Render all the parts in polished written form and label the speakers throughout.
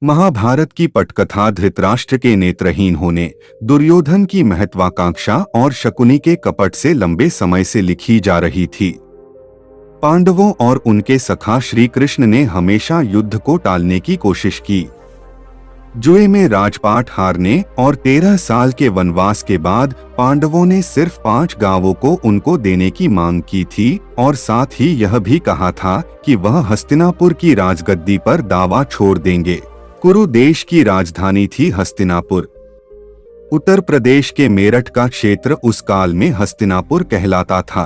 Speaker 1: महाभारत की पटकथा धृतराष्ट्र के नेत्रहीन होने, दुर्योधन की महत्वाकांक्षा और शकुनी के कपट से लंबे समय से लिखी जा रही थी। पांडवों और उनके सखा श्री कृष्ण ने हमेशा युद्ध को टालने की कोशिश की। जुए में राजपाट हारने और 13 साल के वनवास के बाद पांडवों ने सिर्फ 5 गांवों को उनको देने की मांग की थी और साथ ही यह भी कहा था कि वह हस्तिनापुर की राजगद्दी पर दावा छोड़ देंगे। कुरु देश की राजधानी थी हस्तिनापुर। उत्तर प्रदेश के मेरठ का क्षेत्र उस काल में हस्तिनापुर कहलाता था।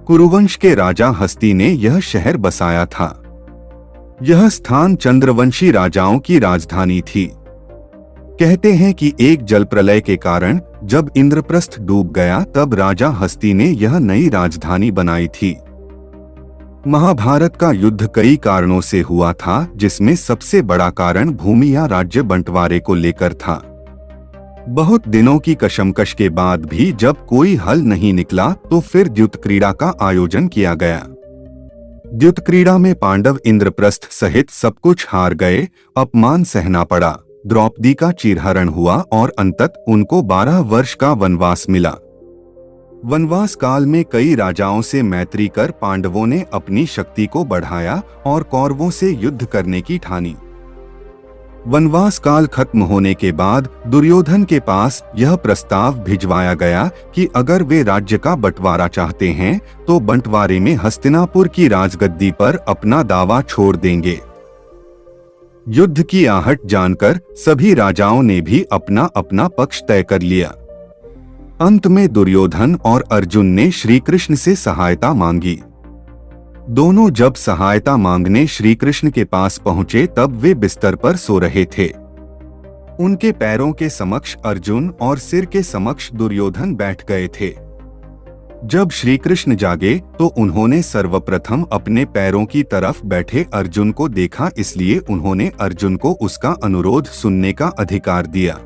Speaker 1: कुरुवंश के राजा हस्ती ने यह शहर बसाया था। यह स्थान चंद्रवंशी राजाओं की राजधानी थी। कहते हैं कि एक जल प्रलय के कारण जब इंद्रप्रस्थ डूब गया तब राजा हस्ती ने यह नई राजधानी बनाई थी। महाभारत का युद्ध कई कारणों से हुआ था, जिसमें सबसे बड़ा कारण भूमि या राज्य बंटवारे को लेकर था। बहुत दिनों की कशमकश के बाद भी जब कोई हल नहीं निकला तो फिर द्युत क्रीड़ा का आयोजन किया गया। द्युत क्रीड़ा में पांडव इंद्रप्रस्थ सहित सब कुछ हार गए, अपमान सहना पड़ा, द्रौपदी का चीरहरण हुआ और अंततः उनको 12 वर्ष का वनवास मिला। वनवास काल में कई राजाओं से मैत्री कर पांडवों ने अपनी शक्ति को बढ़ाया और कौरवों से युद्ध करने की ठानी। वनवास काल खत्म होने के बाद दुर्योधन के पास यह प्रस्ताव भिजवाया गया कि अगर वे राज्य का बंटवारा चाहते हैं तो बंटवारे में हस्तिनापुर की राजगद्दी पर अपना दावा छोड़ देंगे। युद्ध की आहट जानकर सभी राजाओं ने भी अपना अपना पक्ष तय कर लिया। अंत में दुर्योधन और अर्जुन ने श्री कृष्ण से सहायता मांगी। दोनों जब सहायता मांगने श्री कृष्ण के पास पहुंचे तब वे बिस्तर पर सो रहे थे। उनके पैरों के समक्ष अर्जुन और सिर के समक्ष दुर्योधन बैठ गए थे। जब श्री कृष्ण जागे तो उन्होंने सर्वप्रथम अपने पैरों की तरफ बैठे अर्जुन को देखा, इसलिए उन्होंने अर्जुन को उसका अनुरोध सुनने का अधिकार दिया।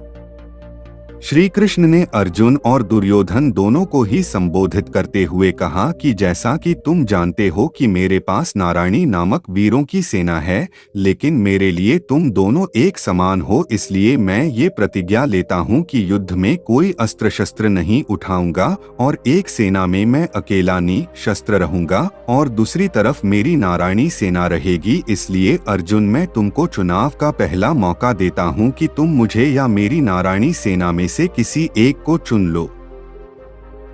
Speaker 1: श्री कृष्ण ने अर्जुन और दुर्योधन दोनों को ही संबोधित करते हुए कहा कि जैसा कि तुम जानते हो कि मेरे पास नारायणी नामक वीरों की सेना है, लेकिन मेरे लिए तुम दोनों एक समान हो, इसलिए मैं ये प्रतिज्ञा लेता हूँ कि युद्ध में कोई अस्त्र शस्त्र नहीं उठाऊंगा और एक सेना में मैं अकेला निशस्त्र रहूंगा और दूसरी तरफ मेरी नारायणी सेना रहेगी। इसलिए अर्जुन, मैं तुमको चुनाव का पहला मौका देता हूँ कि तुम मुझे या मेरी नारायणी सेना में से किसी एक को चुन लो।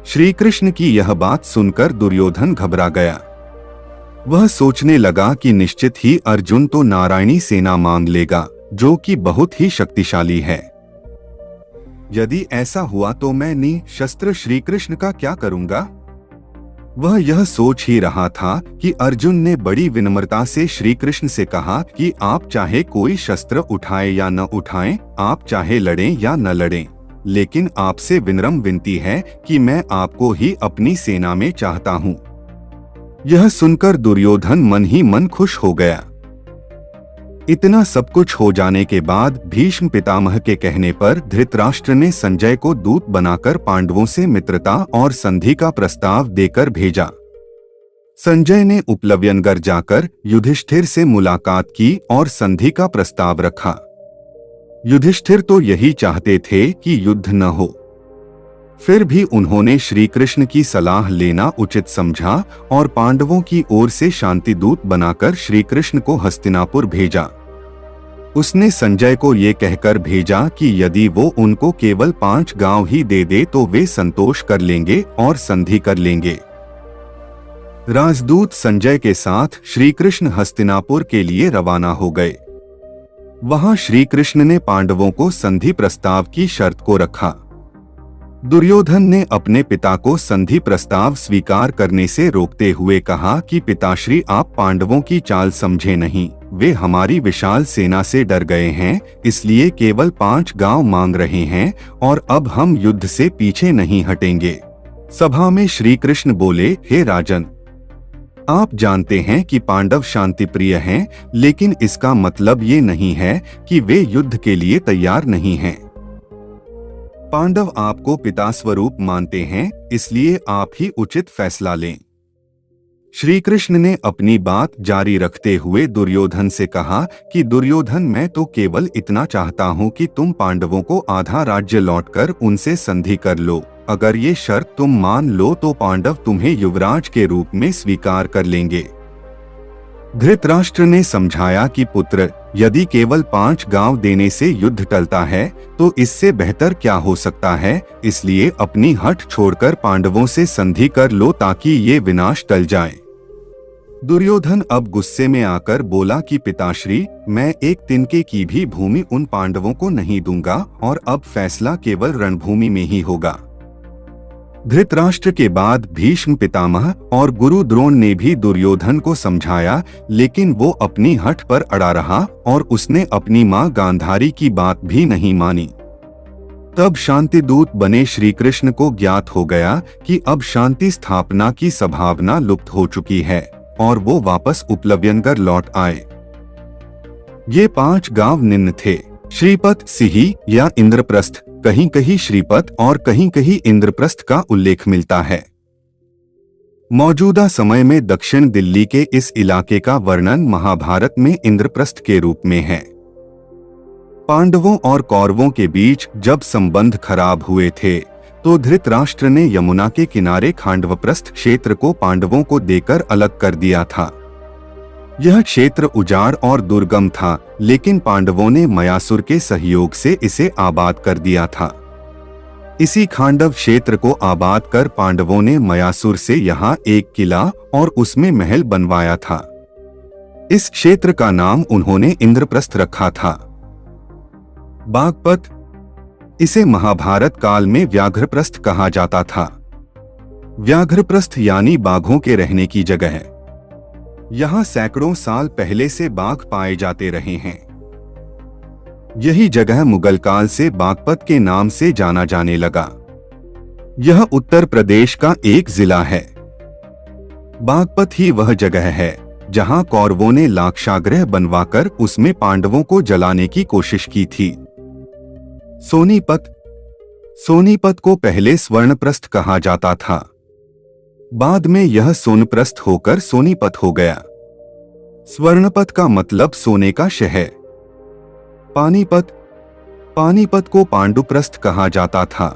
Speaker 1: श्री कृष्ण की यह बात सुनकर दुर्योधन घबरा गया। वह सोचने लगा कि निश्चित ही अर्जुन तो नारायणी सेना मांग लेगा, जो कि बहुत ही शक्तिशाली है। यदि ऐसा हुआ तो मैं निशस्त्र श्री कृष्ण का क्या करूंगा? वह यह सोच ही रहा था कि अर्जुन ने बड़ी विनम्रता से श्री कृष्ण से कहा कि आप चाहे कोई शस्त्र उठाएं या न उठाएं, आप चाहे लड़ें या न लड़ें, लेकिन आपसे विनम्र विनती है कि मैं आपको ही अपनी सेना में चाहता हूँ। यह सुनकर दुर्योधन मन ही मन खुश हो गया। इतना सब कुछ हो जाने के बाद भीष्म पितामह के कहने पर धृतराष्ट्र ने संजय को दूत बनाकर पांडवों से मित्रता और संधि का प्रस्ताव देकर भेजा। संजय ने उपलव्यनगर जाकर युधिष्ठिर से मुलाकात की और संधि का प्रस्ताव रखा। युधिष्ठिर तो यही चाहते थे कि युद्ध न हो, फिर भी उन्होंने श्री कृष्ण की सलाह लेना उचित समझा और पांडवों की ओर से शांति दूत बनाकर श्री कृष्ण को हस्तिनापुर भेजा। उसने संजय को ये कहकर भेजा कि यदि वो उनको केवल 5 गांव ही दे दे तो वे संतोष कर लेंगे और संधि कर लेंगे। राजदूत संजय के साथ श्री कृष्ण हस्तिनापुर के लिए रवाना हो गए। वहां श्री कृष्ण ने पांडवों को संधि प्रस्ताव की शर्त को रखा। दुर्योधन ने अपने पिता को संधि प्रस्ताव स्वीकार करने से रोकते हुए कहा कि पिताश्री, आप पांडवों की चाल समझे नहीं, वे हमारी विशाल सेना से डर गए हैं, इसलिए केवल 5 गांव मांग रहे हैं और अब हम युद्ध से पीछे नहीं हटेंगे। सभा में श्री कृष्ण बोले, हे राजन, आप जानते हैं कि पांडव शांति प्रिय हैं, लेकिन इसका मतलब ये नहीं है कि वे युद्ध के लिए तैयार नहीं हैं। पांडव आपको पिता स्वरूप मानते हैं, इसलिए आप ही उचित फैसला लें। श्री कृष्ण ने अपनी बात जारी रखते हुए दुर्योधन से कहा कि दुर्योधन, मैं तो केवल इतना चाहता हूँ कि तुम पांडवों को आधा राज्य लौटकर उनसे संधि कर लो। अगर ये शर्त तुम मान लो तो पांडव तुम्हें युवराज के रूप में स्वीकार कर लेंगे। धृतराष्ट्र ने समझाया कि पुत्र, यदि केवल 5 गांव देने से युद्ध टलता है तो इससे बेहतर क्या हो सकता है, इसलिए अपनी हठ छोड़कर पांडवों से संधि कर लो ताकि ये विनाश टल जाए। दुर्योधन अब गुस्से में आकर बोला कि पिताश्री, मैं एक तिनके की भी भूमि उन पांडवों को नहीं दूंगा और अब फैसला केवल रणभूमि में ही होगा। धृतराष्ट्र के बाद भीष्म पितामह और गुरु द्रोण ने भी दुर्योधन को समझाया, लेकिन वो अपनी हठ पर अड़ा रहा और उसने अपनी मां गांधारी की बात भी नहीं मानी। तब शांति दूत बने श्री कृष्ण को ज्ञात हो गया कि अब शांति स्थापना की संभावना लुप्त हो चुकी है और वो वापस उपलव्यनगर लौट आए। ये 5 गांव निम्न थे: श्रीपत, सिही या इंद्रप्रस्थ, कहीं कहीं श्रीपत और कहीं कहीं इंद्रप्रस्थ का उल्लेख मिलता है। मौजूदा समय में दक्षिण दिल्ली के इस इलाके का वर्णन महाभारत में इंद्रप्रस्थ के रूप में है। पांडवों और कौरवों के बीच जब संबंध खराब हुए थे तो धृतराष्ट्र ने यमुना के किनारे खांडवप्रस्थ क्षेत्र को पांडवों को देकर अलग कर दिया था। यह क्षेत्र उजाड़ और दुर्गम था, लेकिन पांडवों ने मयासुर के सहयोग से इसे आबाद कर दिया था। इसी खांडव क्षेत्र को आबाद कर पांडवों ने मयासुर से यहाँ एक किला और उसमें महल बनवाया था। इस क्षेत्र का नाम उन्होंने इंद्रप्रस्थ रखा था। बागपत, इसे महाभारत काल में व्याघ्रप्रस्थ कहा जाता था। व्याघ्रप्रस्थ यानी बाघों के रहने की जगह है। यहाँ सैकड़ों साल पहले से बाघ पाए जाते रहे हैं। यही जगह मुगल काल से बागपत के नाम से जाना जाने लगा। यह उत्तर प्रदेश का एक जिला है। बागपत ही वह जगह है जहाँ कौरवों ने लाक्षागृह बनवाकर उसमें पांडवों को जलाने की कोशिश की थी। सोनीपत, सोनीपत को पहले स्वर्णप्रस्थ कहा जाता था। बाद में यह सोनप्रस्थ होकर सोनीपत हो गया। स्वर्णपत का मतलब सोने का शहर। पानीपत, पानीपत को पांडुप्रस्थ कहा जाता था।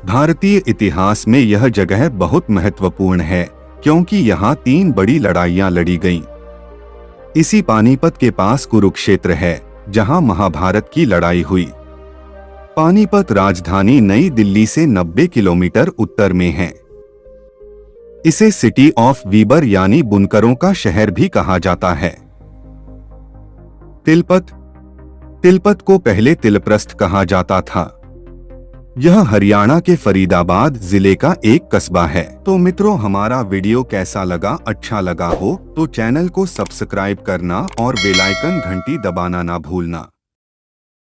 Speaker 1: भारतीय इतिहास में यह जगह बहुत महत्वपूर्ण है क्योंकि यहाँ 3 बड़ी लड़ाइयां लड़ी गईं। इसी पानीपत के पास कुरुक्षेत्र है जहाँ महाभारत की लड़ाई हुई। पानीपत राजधानी नई दिल्ली से 90 किलोमीटर उत्तर में है। इसे सिटी ऑफ वीबर यानी बुनकरों का शहर भी कहा जाता है। तिलपत, तिलपत को पहले तिलप्रस्थ कहा जाता था। यह हरियाणा के फरीदाबाद जिले का एक कस्बा है। तो मित्रों, हमारा वीडियो कैसा लगा? अच्छा लगा हो तो चैनल को सब्सक्राइब करना और बेल आइकन घंटी दबाना ना भूलना।